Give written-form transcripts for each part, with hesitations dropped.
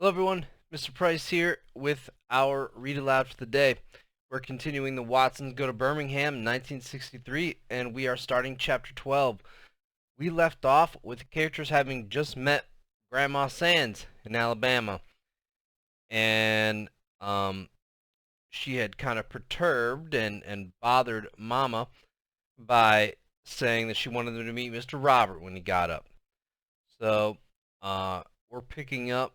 Hello everyone, Mr. Price here with our read aloud for the day. We're continuing the Watsons Go to Birmingham 1963 and we are starting chapter 12. We left off with the characters having just met Grandma Sands in Alabama, and she had kind of perturbed and bothered Mama by saying that she wanted them to meet Mr. Robert when he got up. So we're picking up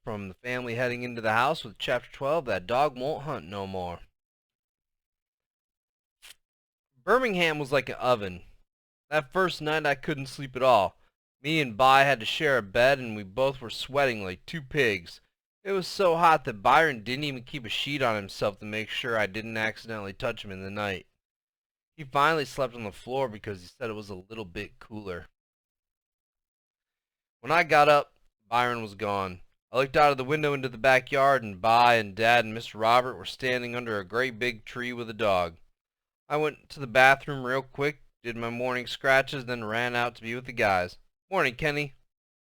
from the family heading into the house with chapter 12, That Dog Won't Hunt No More. Birmingham was like an oven. That first night I couldn't sleep at all. Me and Bi had to share a bed and we both were sweating like two pigs. It was so hot that Byron didn't even keep a sheet on himself to make sure I didn't accidentally touch him in the night. He finally slept on the floor because he said it was a little bit cooler. When I got up, Byron was gone. I looked out of the window into the backyard, and Bi and Dad and Mr. Robert were standing under a great big tree with a dog. I went to the bathroom real quick, did my morning scratches, then ran out to be with the guys. Morning, Kenny.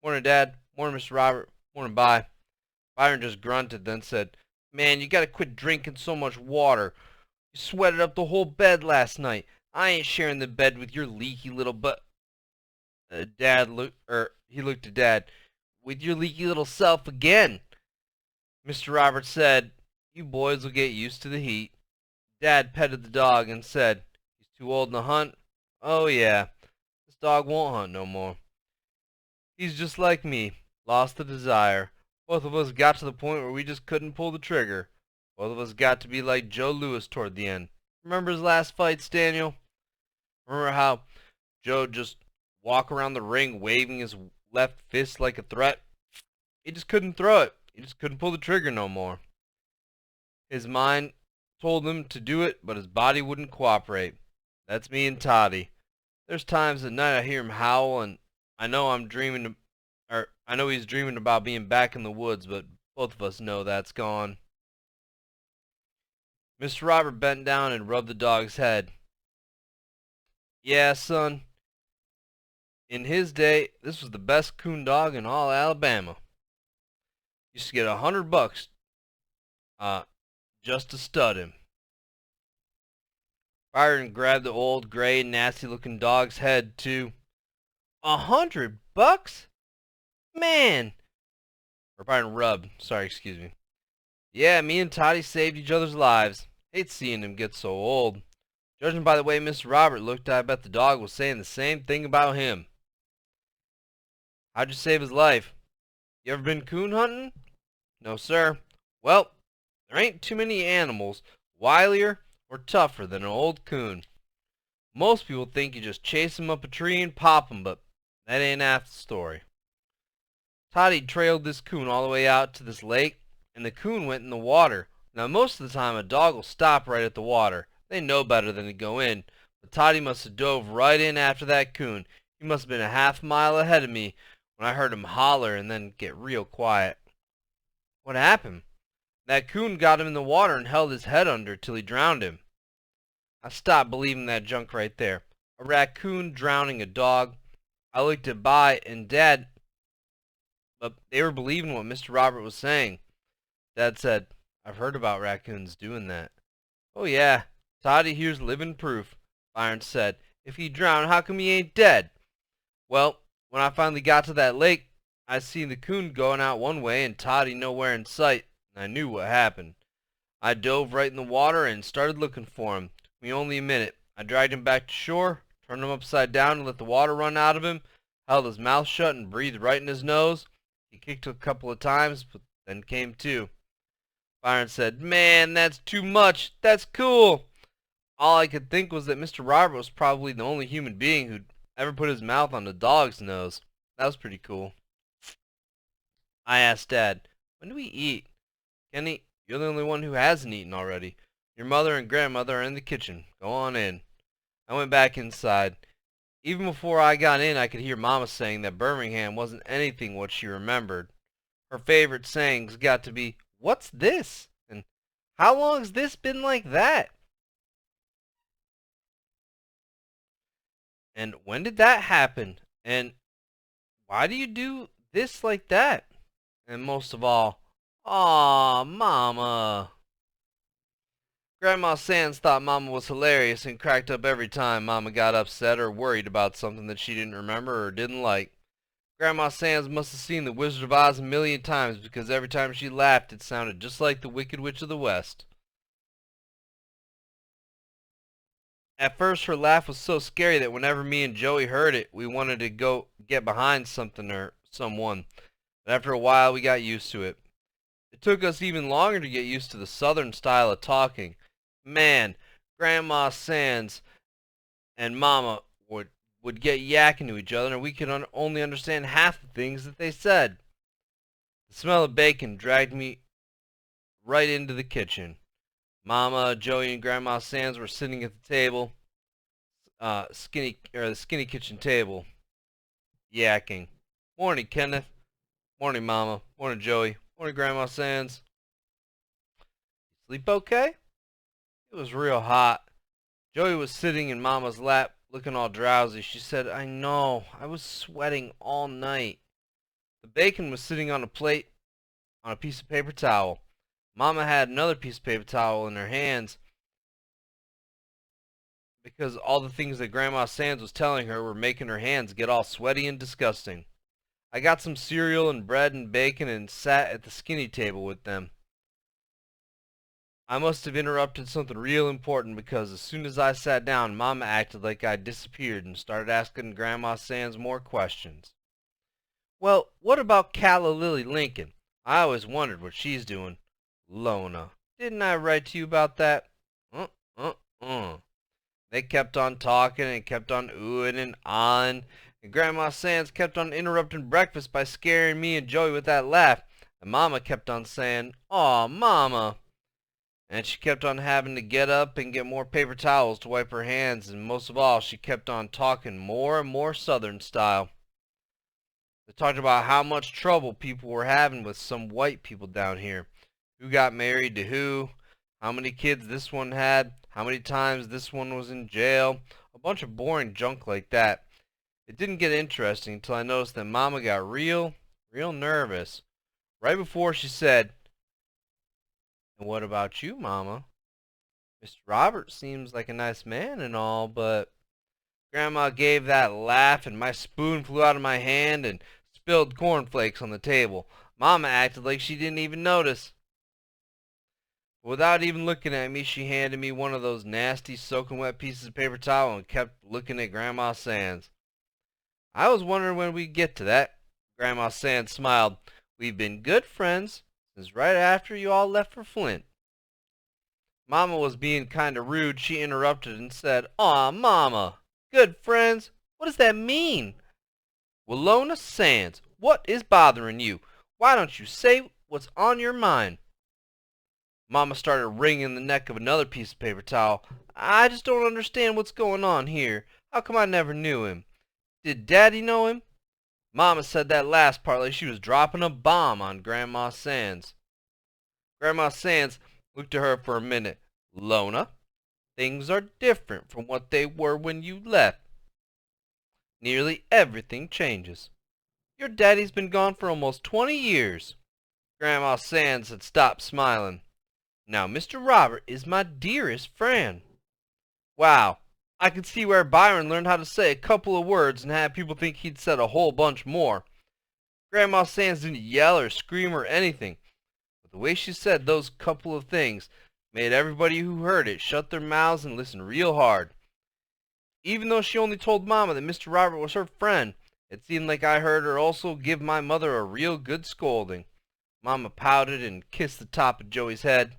Morning, Dad. Morning, Mr. Robert. Morning, Bi. Byron just grunted, then said, "Man, you gotta quit drinking so much water. You sweated up the whole bed last night. I ain't sharing the bed with your leaky little butt." He looked at Dad. "With your leaky little self again." Mr. Roberts said, "You boys will get used to the heat." Dad petted the dog and said, "He's too old to hunt?" "Oh yeah, this dog won't hunt no more. He's just like me, lost the desire. Both of us got to the point where we just couldn't pull the trigger. Both of us got to be like Joe Louis toward the end. Remember his last fights, Daniel? Remember how Joe just walk around the ring waving his left fist like a threat? He just couldn't throw it. He just couldn't pull the trigger no more. His mind told him to do it, but his body wouldn't cooperate. That's me and Toddy. There's times at night I hear him howl, and I know I know he's dreaming about being back in the woods, but both of us know that's gone." Mr. Robert bent down and rubbed the dog's head. "Yeah, son. In his day, this was the best coon dog in all Alabama. Used to get $100, just to stud him." Byron grabbed the old, gray, nasty-looking dog's head, too. $100? Man! Or Byron rubbed. Sorry, excuse me. "Yeah, me and Toddy saved each other's lives. Hate seeing him get so old. Judging by the way Mr. Robert looked, I bet the dog was saying the same thing about him." "How'd you save his life? You ever been coon hunting?" "No, sir." "Well, there ain't too many animals wilier or tougher than an old coon. Most people think you just chase 'em up a tree and pop 'em, but that ain't half the story. Toddy trailed this coon all the way out to this lake, and the coon went in the water. Now, most of the time a dog will stop right at the water. They know better than to go in, but Toddy must have dove right in after that coon. He must have been a half-mile ahead of me when I heard him holler and then get real quiet." "What happened?" "That coon got him in the water and held his head under till he drowned him." I stopped believing that junk right there. A raccoon drowning a dog. I looked at Bi and Dad, but they were believing what Mr. Robert was saying. Dad said, "I've heard about raccoons doing that." "Oh yeah, Toddy here's living proof," Byron said. "If he drowned, how come he ain't dead?" "Well, when I finally got to that lake, I seen the coon going out one way and Toddy nowhere in sight, and I knew what happened. I dove right in the water and started looking for him. Took me only a minute. I dragged him back to shore, turned him upside down and let the water run out of him, held his mouth shut and breathed right in his nose. He kicked a couple of times, but then came to." Byron said, "Man, that's too much. That's cool." All I could think was that Mr. Robert was probably the only human being who'd ever put his mouth on a dog's nose. That was pretty cool. I asked Dad, "When do we eat?" "Kenny, you're the only one who hasn't eaten already. Your mother and grandmother are in the kitchen. Go on in." I went back inside. Even before I got in, I could hear Mama saying that Birmingham wasn't anything what she remembered. Her favorite sayings got to be, "What's this?" and "How long's this been like that?" and "When did that happen?" and "Why do you do this like that?" And most of all, aw, Mama. Grandma Sands thought Mama was hilarious and cracked up every time Mama got upset or worried about something that she didn't remember or didn't like. Grandma Sands must have seen The Wizard of Oz a million times because every time she laughed it sounded just like the Wicked Witch of the West. At first her laugh was so scary that whenever me and Joey heard it, we wanted to go get behind something or someone. But after a while we got used to it. It took us even longer to get used to the southern style of talking. Man, Grandma Sands and Mama would get yakking to each other and we could only understand half the things that they said. The smell of bacon dragged me right into the kitchen. Mama, Joey, and Grandma Sands were sitting at the table, the skinny kitchen table, yakking. Morning, Kenneth. Morning, Mama. Morning, Joey. Morning, Grandma Sands. Sleep okay? It was real hot. Joey was sitting in Mama's lap, looking all drowsy. She said, I know. I was sweating all night. The bacon was sitting on a plate on a piece of paper towel. Mama had another piece of paper towel in her hands because all the things that Grandma Sands was telling her were making her hands get all sweaty and disgusting. I got some cereal and bread and bacon and sat at the skinny table with them. I must have interrupted something real important because as soon as I sat down, Mama acted like I'd disappeared and started asking Grandma Sands more questions. Well, what about Calla Lily Lincoln? I always wondered what she's doing. Lona, didn't I write to you about that? They kept on talking and kept on oohing and ahhing, and Grandma Sands kept on interrupting breakfast by scaring me and Joey with that laugh, and Mama kept on saying, Aw, Mama. And she kept on having to get up and get more paper towels to wipe her hands, and most of all, she kept on talking more and more Southern style. They talked about how much trouble people were having with some white people down here. Who got married to who, how many kids this one had, how many times this one was in jail, a bunch of boring junk like that. It didn't get interesting until I noticed that Mama got real nervous. Right before she said, and what about you, Mama? Mr. Robert seems like a nice man and all, but... Grandma gave that laugh and my spoon flew out of my hand and spilled cornflakes on the table. Mama acted like she didn't even notice. Without even looking at me, she handed me one of those nasty soaking wet pieces of paper towel and kept looking at Grandma Sands. I was wondering when we'd get to that. Grandma Sands smiled. We've been good friends since right after you all left for Flint. Mama was being kind of rude. She interrupted and said, Aw, Mama, good friends? What does that mean? Lona Sands, what is bothering you? Why don't you say what's on your mind? Mama started wringing the neck of another piece of paper towel. I just don't understand what's going on here. How come I never knew him? Did Daddy know him? Mama said that last part like she was dropping a bomb on Grandma Sands. Grandma Sands looked at her for a minute. Lona, things are different from what they were when you left. Nearly everything changes. Your daddy's been gone for almost 20 years. Grandma Sands had stopped smiling. Now, Mr. Robert is my dearest friend. Wow, I could see where Byron learned how to say a couple of words and have people think he'd said a whole bunch more. Grandma Sands didn't yell or scream or anything, but the way she said those couple of things made everybody who heard it shut their mouths and listen real hard. Even though she only told Mama that Mr. Robert was her friend, it seemed like I heard her also give my mother a real good scolding. Mama pouted and kissed the top of Joey's head.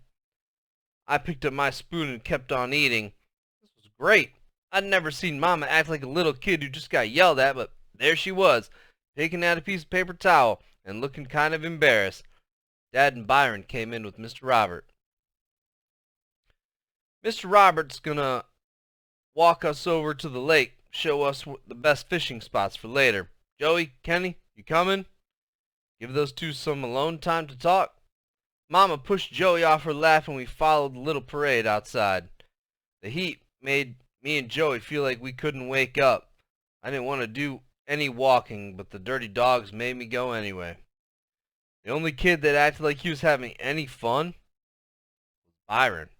I picked up my spoon and kept on eating. This was great. I'd never seen Mama act like a little kid who just got yelled at, but there she was, picking at a piece of paper towel and looking kind of embarrassed. Dad and Byron came in with Mr. Robert. Mr. Robert's gonna walk us over to the lake, show us the best fishing spots for later. Joey, Kenny, you coming? Give those two some alone time to talk. Mama pushed Joey off her lap and we followed the little parade outside. The heat made me and Joey feel like we couldn't wake up. I didn't want to do any walking, but the dirty dogs made me go anyway. The only kid that acted like he was having any fun was Byron.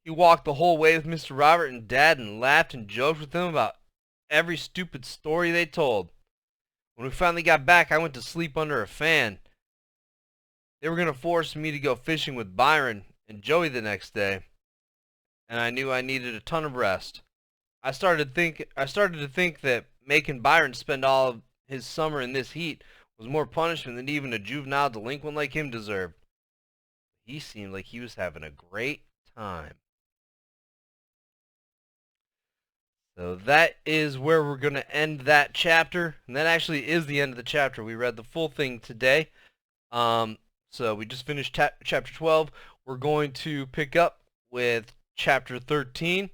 He walked the whole way with Mr. Robert and Dad and laughed and joked with them about every stupid story they told. When we finally got back, I went to sleep under a fan. They were going to force me to go fishing with Byron and Joey the next day, and I knew I needed a ton of rest. I started to think that making Byron spend all of his summer in this heat was more punishment than even a juvenile delinquent like him deserved. He seemed like he was having a great time. So that is where we're going to end that chapter, and that actually is the end of the chapter. We read the full thing today. So we just finished chapter 12. We're going to pick up with chapter 13.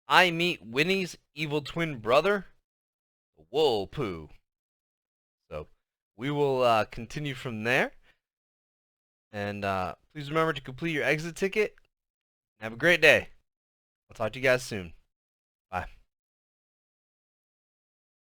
I meet Winnie's evil twin brother, the Woolpoo. So we will continue from there. And please remember to complete your exit ticket. Have a great day. I'll talk to you guys soon. Bye.